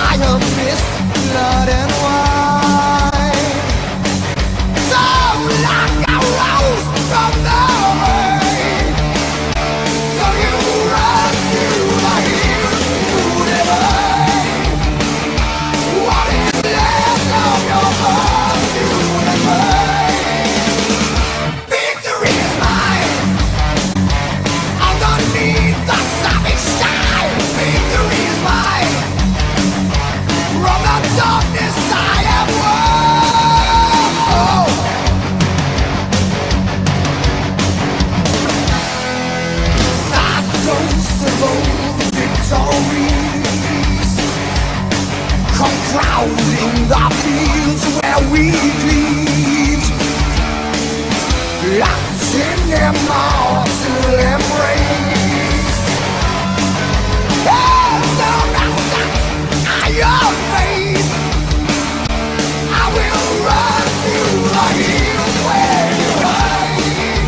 fire, mist, blood and wine. So like a rose from the rain, so you run to the hills through the rain. What is left of your heart to the pain? Victory is mine underneath the savage sky. Victory is mine. From the darkness I have won. Sad ghosts of old victories come crowding the fields where we grieved, locked in their mortal embrace. As long as your face, I will run to the hills where you hide,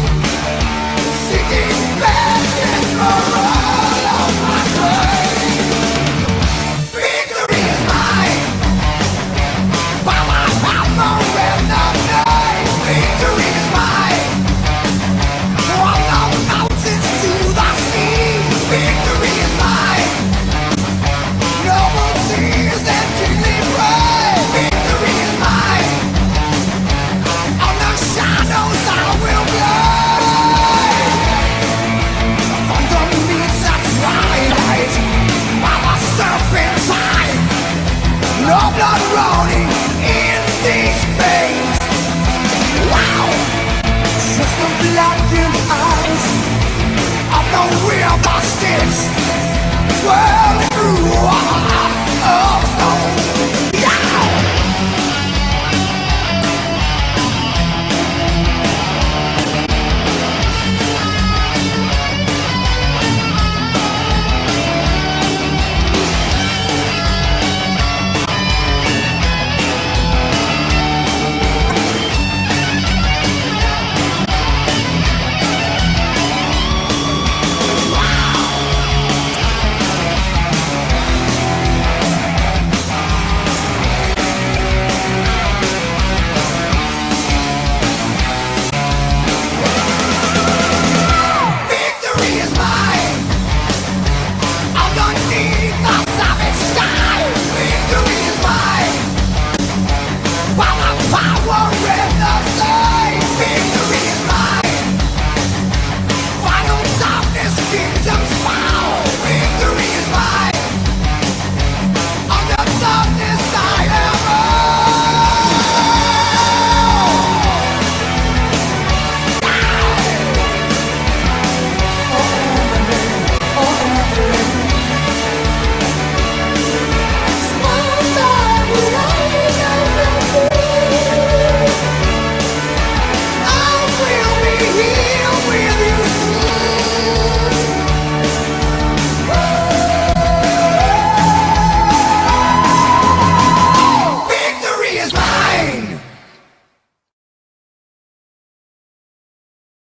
seeking vengeance for all of my crime. Victory is mine, by my hammer and the knife. Victory is mine, from the mountains to the sea. Victory is mine, no more tears and kingly pride. Victory is mine, on the shadows I will glide. Underneath the twilight, by the serpent's eye, no blood running in these veins. Wow, just a black